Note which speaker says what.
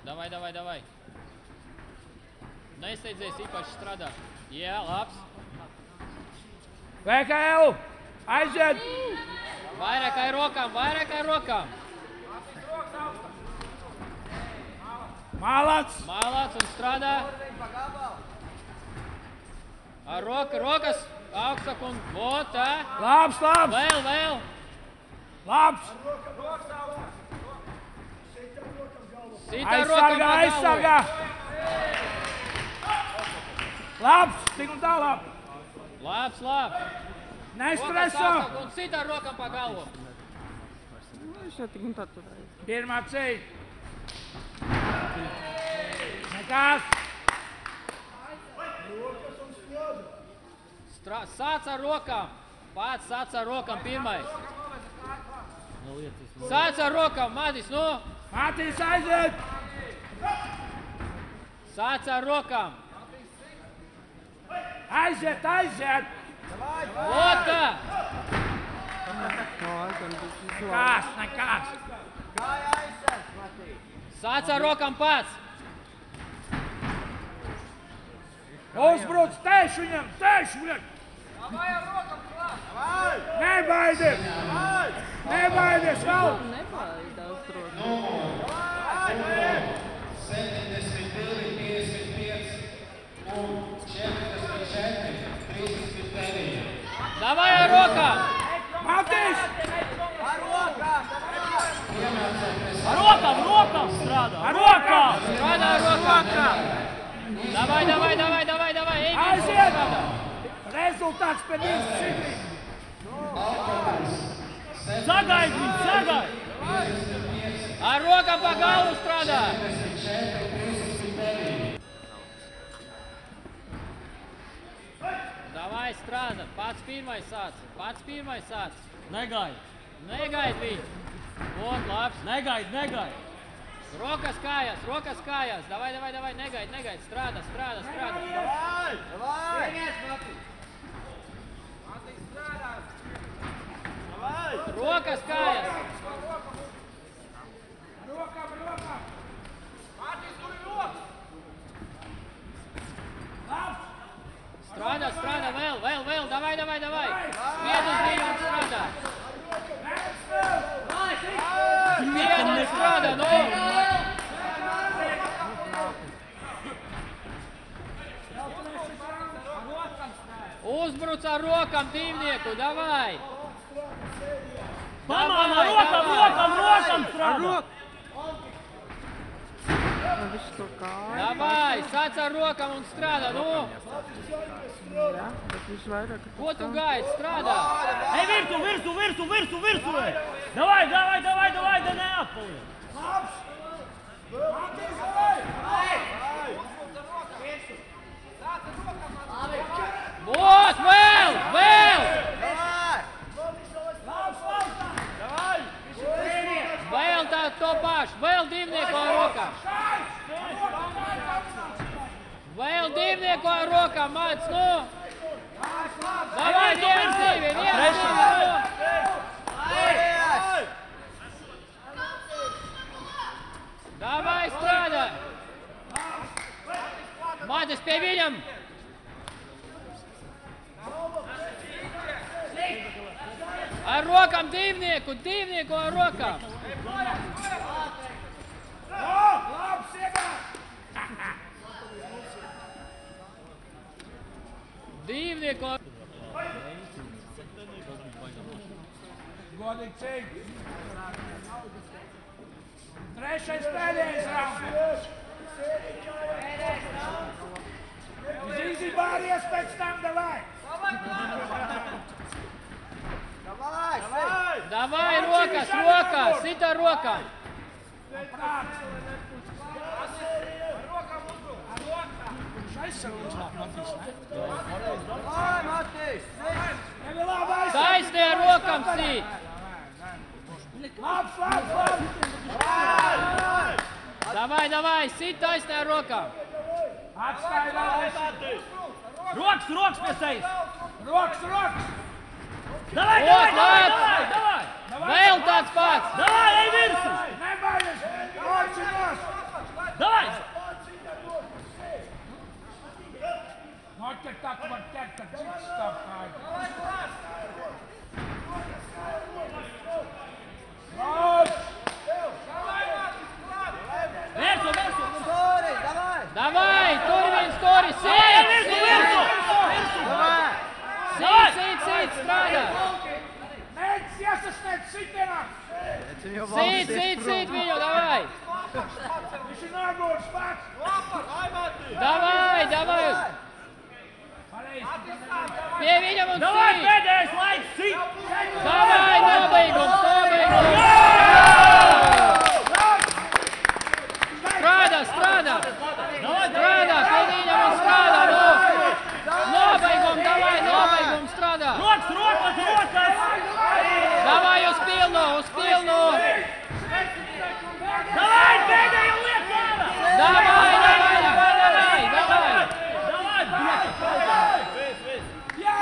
Speaker 1: Davai, davai, davai. Nesteidzies, īpaši strādā. Jā, labs.
Speaker 2: VKL! Aiziet!
Speaker 1: Vairāk ar rokām, vairāk ar rokām.
Speaker 2: Mālāts!
Speaker 1: Mālāts un strādā. Ar rokas augstāk un tā.
Speaker 2: Labs, labs!
Speaker 1: Vēl.
Speaker 2: Labs! Aizsargā, aizsargā! Labs! Tik un tālāk!
Speaker 1: Labs.
Speaker 2: Nestreso!
Speaker 1: Un sit ar rokām pa galvu.
Speaker 2: Pirmā ceļ! Nekās!
Speaker 1: Sāc ar rokām. Pats sāc ar rokām pirmais. Sāc ar rokām, Matis, nu!
Speaker 2: Matis, aiziet! Sāc
Speaker 1: ar rokām.
Speaker 2: Aiziet!
Speaker 1: Lota!
Speaker 2: Nekās!
Speaker 1: Sāc ar rokām pats.
Speaker 2: Uzbruc, tēšu viņam! Nebaidies! Vēl!
Speaker 3: 74,
Speaker 1: Davai ar rokām!
Speaker 2: Matis!
Speaker 1: Ar rokām strādā! Strādā ar rokām! Davai!
Speaker 2: Aiziet! Rezultāts pēc 2 sigrīt!
Speaker 1: Sagaid! Ar rokām pa galvu strādā! Davai strādā! Pats pirmais sāc! Negaid viņu! Ot, labs! Negaid! Rokas kājās! Davai! Negaid! Strādā! Rokas kājās! Strādā vēl! Davai! Spied uz viņu un strādā! Spied un strādā, nu! Uzbruc ar rokām divnieku, davai!
Speaker 2: Rokām strādā!
Speaker 1: Davai, sāc ar rokām un strādā, nu! Ko tu gaidi, strādā?
Speaker 2: Ej, virsu! Davai, da neatpaliek!
Speaker 1: Bos, vēl! Vēl to pašu, vēl divnieku ar rokām! Mats, nu! Davai, viens divi, nu! Davai, strādā! Matis pie viņam! Ar rokām divnieku ar rokām!
Speaker 2: Labs, iegāt!
Speaker 1: Divnieku ar...
Speaker 2: Godīgi cīņ! Trešais pēdējais rauns! Zīzi bāries pēc tam, davai!
Speaker 1: Davai, rokas! Sit ar rokām! Taisni ar rokām sit!
Speaker 2: Labs!
Speaker 1: Davai, sit taisni ar rokām!
Speaker 2: Atstāj vēl!
Speaker 4: Rokas pie sejas!
Speaker 2: Rokas!
Speaker 4: Davai!
Speaker 1: Vēl tāds pats!
Speaker 4: Davai, ej virsu!
Speaker 2: Nebaidies! Rokas!
Speaker 1: Sit viņu, davai!
Speaker 2: Viņš ir nogurs, pats!
Speaker 1: Davai! Pie viņam un
Speaker 4: Davai,
Speaker 1: sit!
Speaker 4: pēdējais laiks, sit!
Speaker 1: Davai, nobeigums! Strādā! Strādā, pie viņam un strādā, no! Nobeigums, strādā!
Speaker 4: Rokas!
Speaker 1: Davai uz pilnu!
Speaker 4: Davai, pēdējo liek ārā!
Speaker 1: Davai!
Speaker 4: Davai!
Speaker 2: Jā!